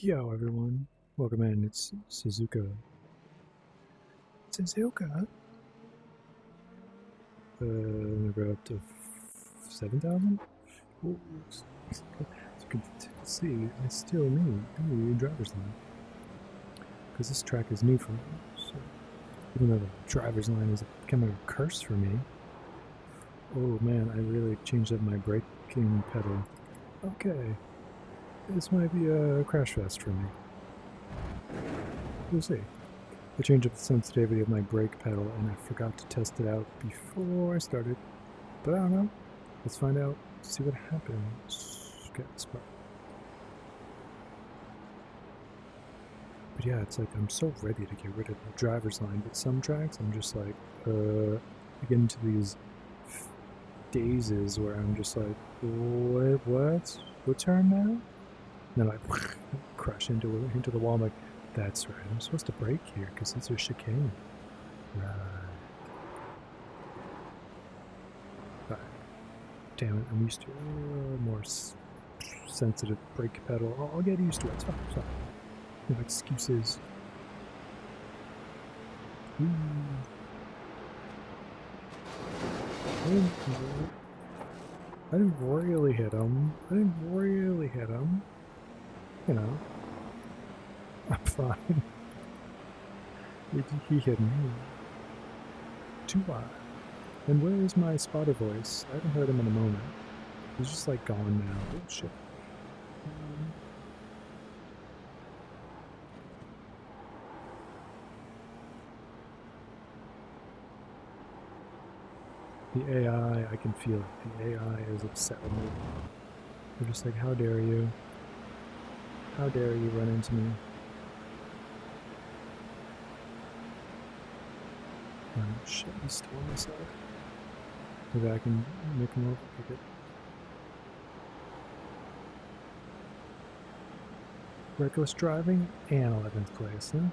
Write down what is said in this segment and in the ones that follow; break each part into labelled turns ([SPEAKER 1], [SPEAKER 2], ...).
[SPEAKER 1] Yo everyone, welcome in. It's Suzuka. Suzuka? I'm gonna go up to 7,000? As you can see, I still need a driver's line. Because this track is new for me. So even though the driver's line is becoming a curse for me. Oh man, I really changed up my braking pedal. Okay. This might be a crash fest for me. We'll see. I changed up the sensitivity of my brake pedal and I forgot to test it out before I started. But I don't know. Let's find out, see what happens. Get this part. But yeah, it's like I'm so ready to get rid of the driver's line, but some tracks I'm just like, I get into these dazes where I'm just like, what? What turn now? And then I crash into the wall. I'm like, that's right, I'm supposed to brake here because it's a chicane. Right. Damn it, I'm used to a more sensitive brake pedal. I'll get used to it. It's fine. It's fine. No excuses. Ooh. I didn't really hit him. You know. I'm fine. He hit me. Too wide. And where is my spotter voice? I haven't heard him in a moment. He's just like gone now. Oh shit. The AI, I can feel it. The AI is upset with me. They're just like, how dare you? How dare you run into me? Oh shit, he's still on my side. Maybe I can make him overtake it. Reckless driving and 11th place, huh?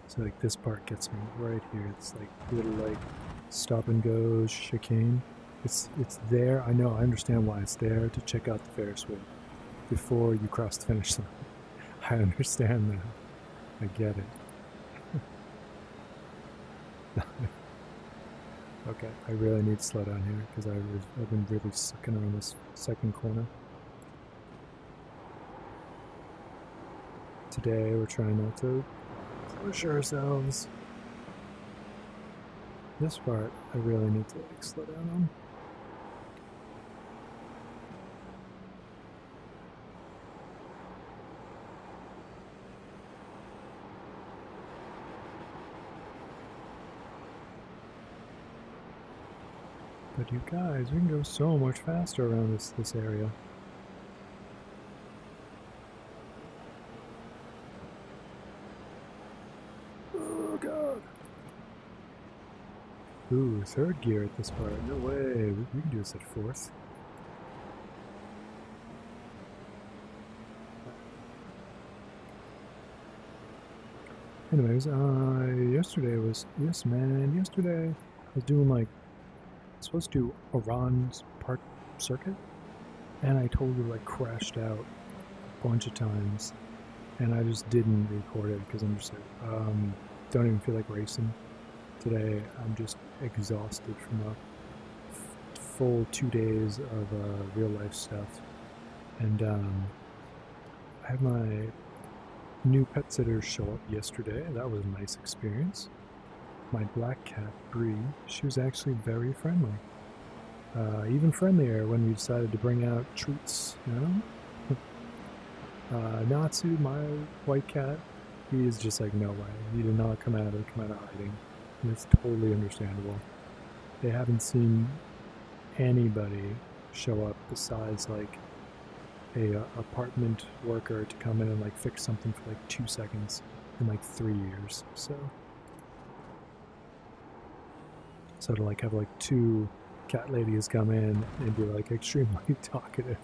[SPEAKER 1] So like this part gets me right here. It's like little like stop and go chicane. It's there. I know. I understand why it's there, to check out the Ferris wheel before you cross the finish line. I understand that. I get it. Okay, I really need to slow down here because I've been really sucking around this second corner. Today we're trying not to push ourselves. This part I really need to like slow down on. But you guys, we can go so much faster around this area. Oh god. Ooh, third gear at this part. No way. We can do this at fourth. Anyways, yesterday was yesterday I was doing like supposed to do Iran's Park Circuit, and I totally like crashed out a bunch of times, and I just didn't record it because I'm just like, don't even feel like racing today. I'm just exhausted from a full 2 days of real life stuff, and I had my new pet sitter show up yesterday. That was a nice experience. My black cat, Bree, she was actually very friendly. Even friendlier when we decided to bring out treats, you know? Natsu, my white cat, he is just like, no way. He did not come out of hiding. And it's totally understandable. They haven't seen anybody show up besides like a apartment worker to come in and like fix something for like 2 seconds in like 3 years. So to like have like 2 cat ladies come in and be like extremely talkative,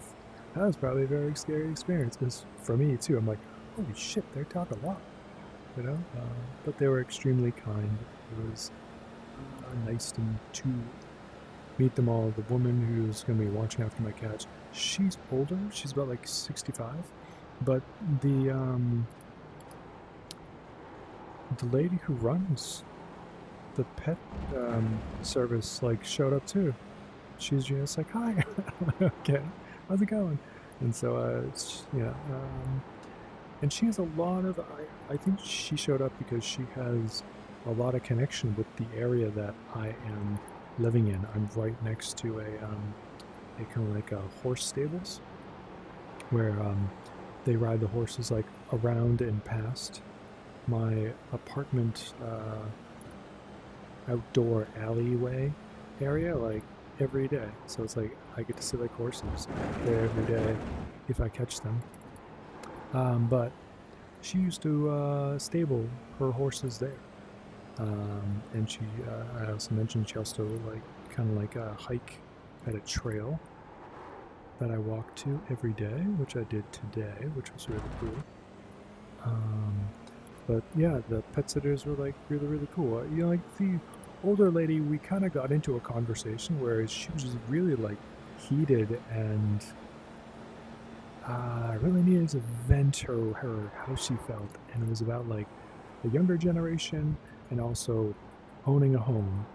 [SPEAKER 1] that was probably a very scary experience, because for me too, I'm like, holy shit, they talk a lot, you know? But they were extremely kind. It was nice to meet them all. The woman who's going to be watching after my cats, she's older. She's about like 65. But the lady who runs the pet service like showed up too. She's just like, hi. Okay, how's it going? And so and she has a lot of, I think she showed up because she has a lot of connection with the area that I am living in. I'm right next to a kind of like a horse stables where they ride the horses like around and past my apartment outdoor alleyway area like every day. So it's like I get to see like horses there every day if I catch them. But she used to stable her horses there. And she, I also mentioned she also like kind of like a hike at a trail that I walk to every day, which I did today, which was really cool. But yeah, the pet sitters were like really, really cool. You know, like the older lady, we kind of got into a conversation where she was just really like heated and really needed to vent how she felt, and it was about like the younger generation and also owning a home.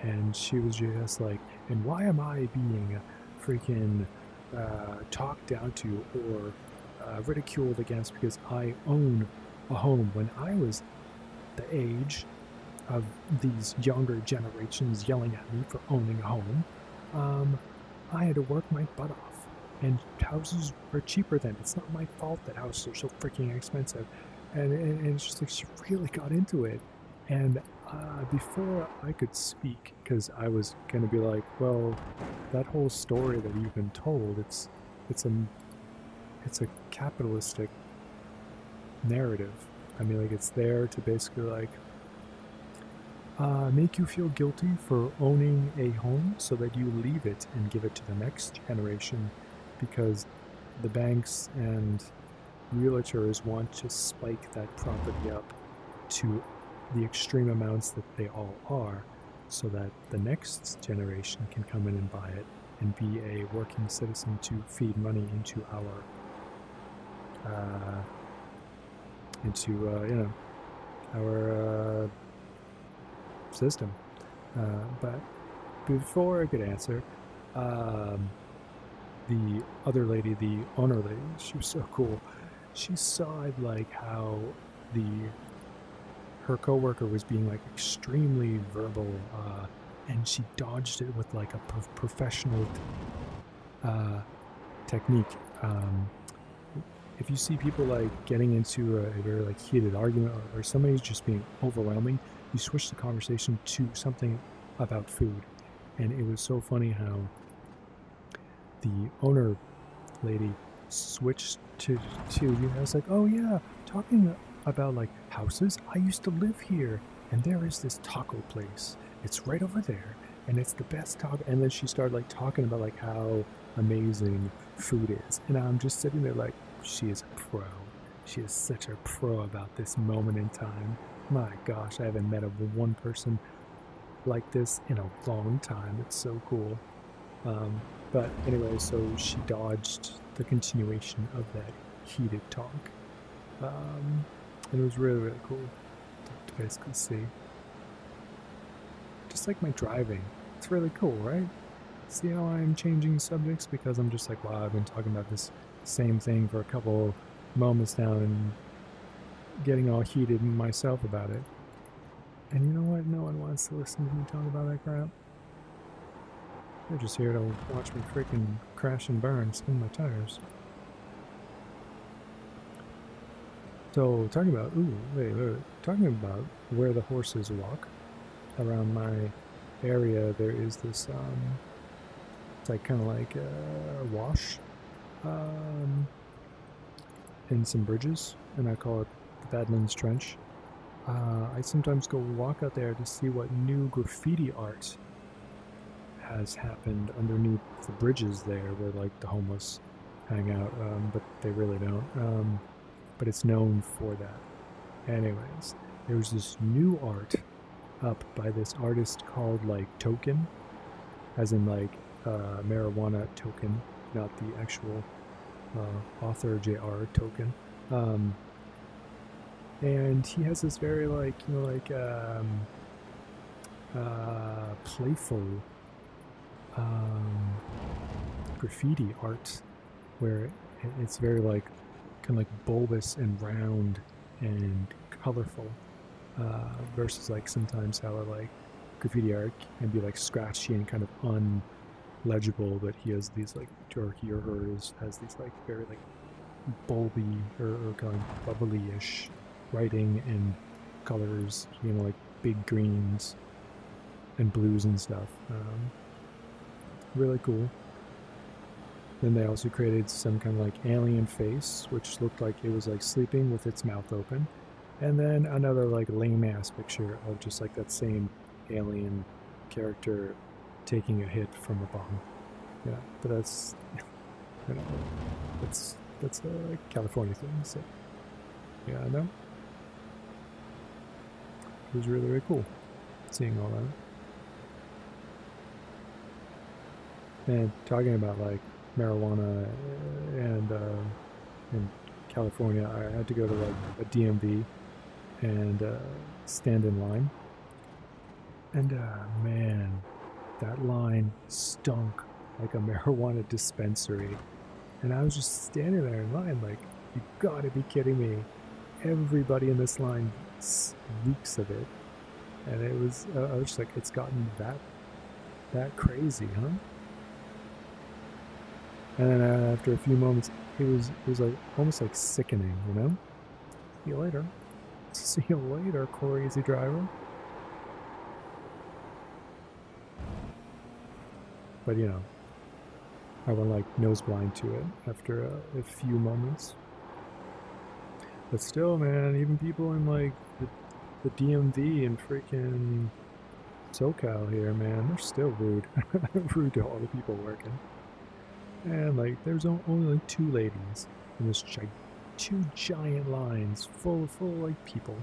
[SPEAKER 1] And she was just like, and why am I being freaking talked down to or ridiculed against because I own a home when I was the age of these younger generations yelling at me for owning a home. I had to work my butt off, and houses are cheaper then. It's not my fault that houses are so freaking expensive. And it's just like she really got into it. And before I could speak, because I was going to be like, well, that whole story that you've been told, it's a capitalistic narrative. I mean, like, it's there to basically like make you feel guilty for owning a home so that you leave it and give it to the next generation, because the banks and realtors want to spike that property up to the extreme amounts that they all are, so that the next generation can come in and buy it and be a working citizen to feed money into our our system. But before I could answer, the other lady, the owner lady, she was so cool. She saw like how her coworker was being like extremely verbal, and she dodged it with like a professional technique. If you see people like getting into a very like heated argument, or somebody's just being overwhelming, you switch the conversation to something about food. And it was so funny how the owner lady switched to you know, I was like, oh yeah, talking about like houses, I used to live here, and there is this taco place, it's right over there, and it's the best taco. And then she started like talking about like how amazing food is, and I'm just sitting there like, she is a pro. She is such a pro about this moment in time. My gosh, I haven't met one person like this in a long time. It's so cool. But anyway, so she dodged the continuation of that heated talk. And it was really, really cool to basically see. Just like my driving. It's really cool, right? See how I'm changing subjects because I'm just like, wow, I've been talking about this same thing for a couple moments now and getting all heated myself about it. And you know what? No one wants to listen to me talk about that crap. They're just here to watch me freaking crash and burn, spin my tires. So talking about, talking about where the horses walk around my area, there is this, it's like kind of like a wash, and some bridges, and I call it the Badlands Trench. I sometimes go walk out there to see what new graffiti art has happened underneath the bridges there where like the homeless hang out, but they really don't. But it's known for that. Anyways, there's this new art up by this artist called like Token, as in like marijuana token, not the actual author JR token. And he has this very like, you know, like playful graffiti art where it's very like kind of like bulbous and round and colorful versus like sometimes how like graffiti art can be like scratchy and kind of unlegible, but he has these like, or he or hers has these like very like bulby or kind of bubbly-ish writing and colors, you know, like big greens and blues and stuff. Really cool. Then they also created some kind of like alien face, which looked like it was like sleeping with its mouth open. And then another like lame ass picture of just like that same alien character taking a hit from a bomb. Yeah, but that's, you know, that's a California thing. So yeah, I know. It was really, really cool seeing all that. And talking about like marijuana and in California, I had to go to like a DMV and stand in line. And man, that line stunk like a marijuana dispensary. And I was just standing there in line like, you gotta be kidding me. Everybody in this line reeks of it. And it was, I was just like, it's gotten that crazy, huh? And then after a few moments, it was like almost like sickening, you know? See you later. See you later, crazy driver. But you know, I went like nose blind to it after a few moments. But still, man, even people in like the DMV and freaking SoCal here, man, they're still rude. Rude to all the people working. And like, there's only like 2 ladies in this 2 giant lines full of like people.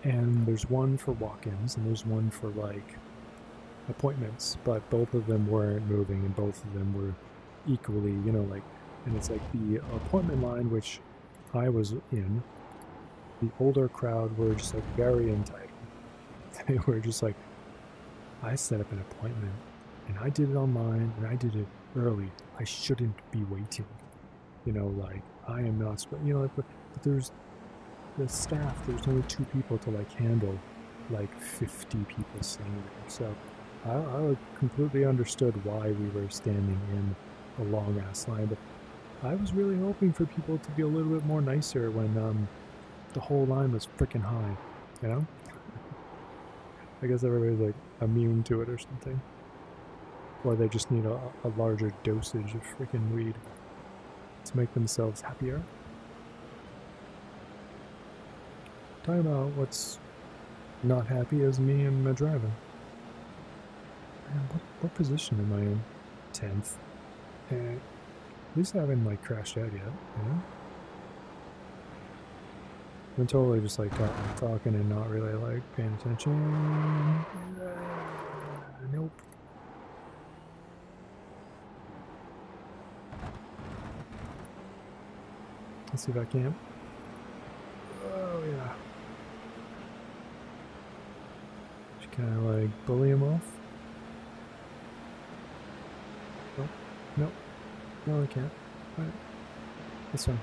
[SPEAKER 1] And there's one for walk-ins and there's one for like appointments, but both of them weren't moving and both of them were equally, you know, like, and it's like the appointment line, which I was in, the older crowd were just like very entitled. They were just like, I set up an appointment and I did it online and I did it early. I shouldn't be waiting. You know, like, I am not, you know, but there's the staff, there's only 2 people to like handle like 50 people standing there. So I completely understood why we were standing in a long ass line, but I was really hoping for people to be a little bit more nicer when the whole line was freaking high, you know? I guess everybody's like immune to it or something. Or they just need a larger dosage of freaking weed to make themselves happier. Talking about what's not happy is me and my driving. Man, what position am I in? 10th. And at least I haven't like crashed out yet, you know? I'm totally just like talking and not really like paying attention. Nope. Let's see if I can. Oh yeah. Just kind of like bully him off. Nope. Nope. No, I can't. Alright. This one.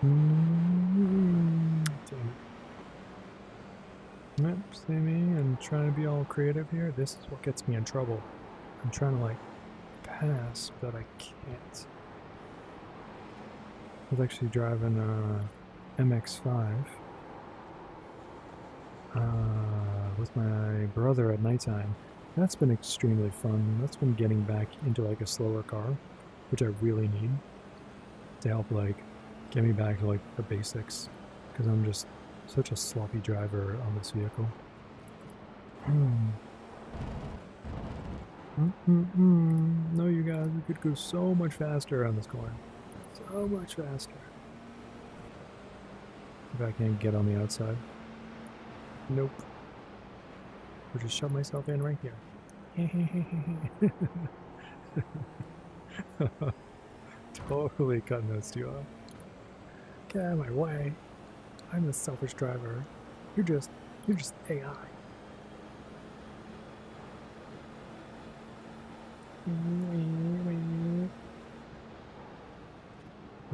[SPEAKER 1] Damn it. Yep, see me and trying to be all creative here. This is what gets me in trouble. I'm trying to like pass, but I can't. I was actually driving MX-5 with my brother at nighttime. That's been extremely fun. That's been getting back into like a slower car, which I really need to help like get me back to like the basics, because I'm just such a sloppy driver on this vehicle. No, you guys, we could go so much faster on this corner. So much faster. if I can get on the outside. Nope. I'll just shut myself in right here. Totally cutting those two off. Get out of my way. I'm the selfish driver. You're just AI.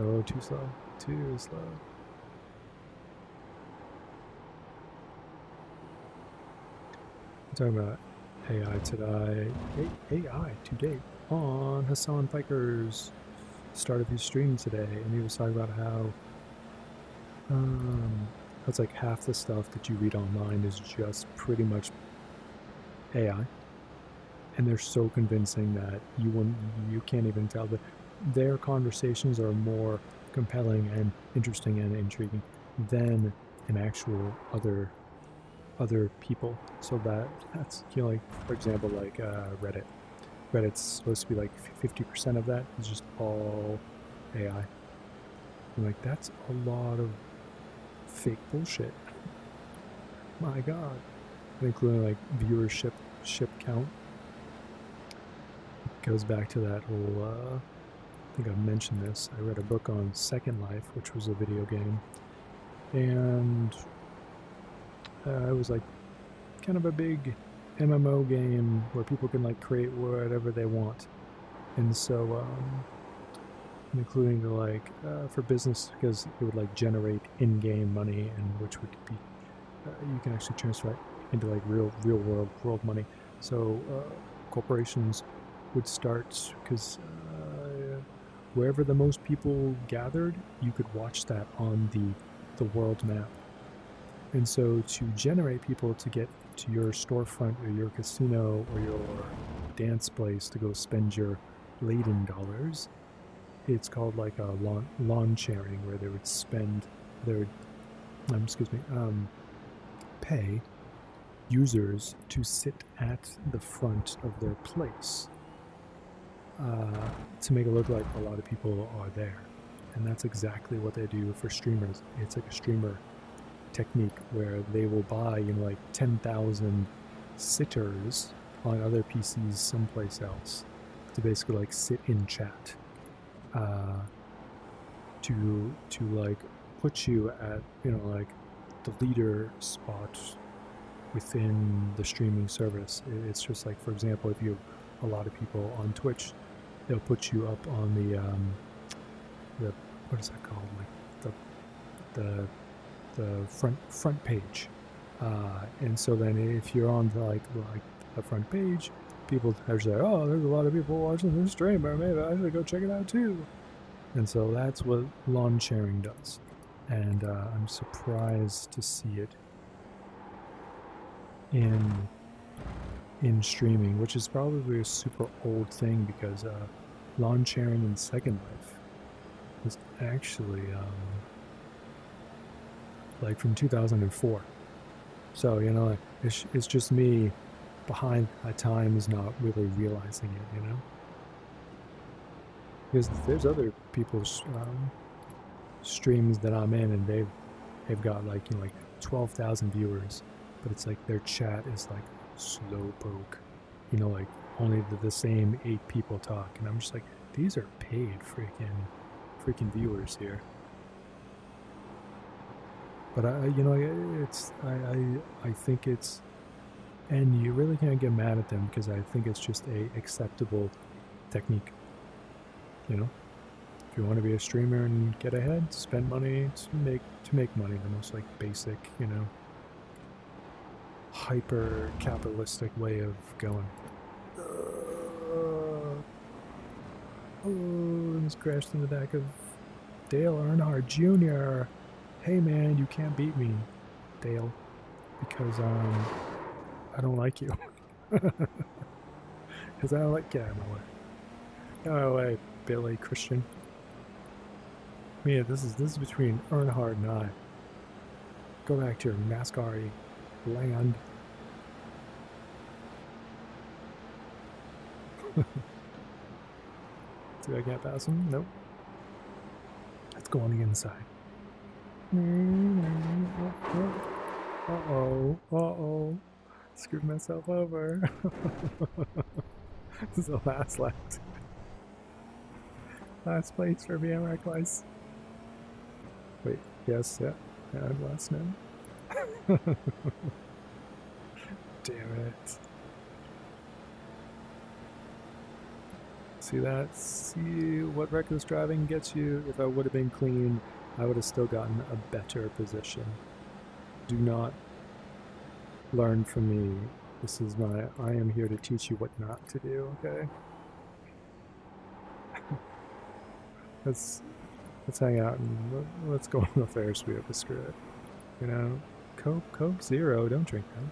[SPEAKER 1] Oh, too slow. Too slow. We're talking about AI today. AI today on Hassan Piker's start of his stream today, and he was talking about how it's like half the stuff that you read online is just pretty much AI, and they're so convincing that you can't even tell that their conversations are more compelling and interesting and intriguing than an actual other people. So that's, you know, like for example, like Reddit. Reddit's supposed to be like 50% of that is just all AI. And like that's a lot of fake bullshit. My God, including like viewership count. It goes back to that whole. I think I've mentioned this. I read a book on Second Life, which was a video game, and it was like kind of a big MMO game where people can like create whatever they want, and so including the like for business, because it would like generate in-game money, and which would be you can actually transfer it into like real world money. So corporations would start, because wherever the most people gathered, you could watch that on the world map. And so to generate people to get to your storefront or your casino or your dance place to go spend your laden dollars, it's called like a lawn sharing, where they would pay users to sit at the front of their place to make it look like a lot of people are there. And that's exactly what they do for streamers. It's like a streamer technique where they will buy, you know, like 10,000 sitters on other PCs someplace else to basically like sit in chat to like put you at, you know, like the leader spot within the streaming service. It's just like, for example, if you have a lot of people on Twitch, they'll put you up on the what is that called, like the front page, and so then if you're on like the front page, people are like, oh, there's a lot of people watching this stream, or maybe I should go check it out too. And so that's what lawn sharing does, and I'm surprised to see it in streaming, which is probably a super old thing, because lawn sharing in Second Life was actually like from 2004. So, you know, it's just me behind at times not really realizing it, you know, because there's other people's streams that I'm in, and they've got like, you know, like 12,000 viewers, but it's like their chat is like slow poke, you know, like only the same 8 people talk, and I'm just like, these are paid freaking viewers here. But you know, I think it's, and you really can't get mad at them, because I think it's just a acceptable technique. You know, if you want to be a streamer and get ahead, spend money to make money, the most like basic, you know, hyper capitalistic way of going. Oh, almost crashed in the back of Dale Earnhardt Jr. Hey man, you can't beat me, Dale, because I don't like you. Because I don't like, get out of my way. Get out of my way, Billy Christian. Yeah, this is between Earnhardt and I. Go back to your NASCAR land. See if I can't pass him? Nope. Let's go on the inside. uh-oh. Screwed myself over. This is the last lap. Last place for being reckless. Wait, yes, yeah. And last now. Damn it. See that? See what reckless driving gets you? If I would have been clean, I would have still gotten a better position. Do not learn from me. This is I am here to teach you what not to do, okay? Let's hang out and let's go on the Ferris wheel, but screw it. You know, Coke Zero, don't drink that.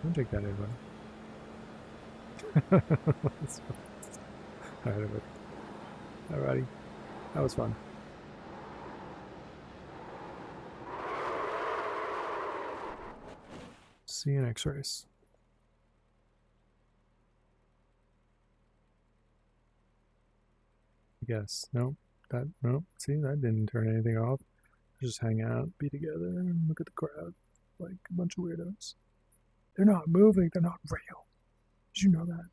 [SPEAKER 1] Don't drink that, everyone. Alrighty. That was fun. See you next race. I guess. Nope. Nope. See, that didn't turn anything off. Just hang out, be together, and look at the crowd like a bunch of weirdos. They're not moving. They're not real. Did you know that?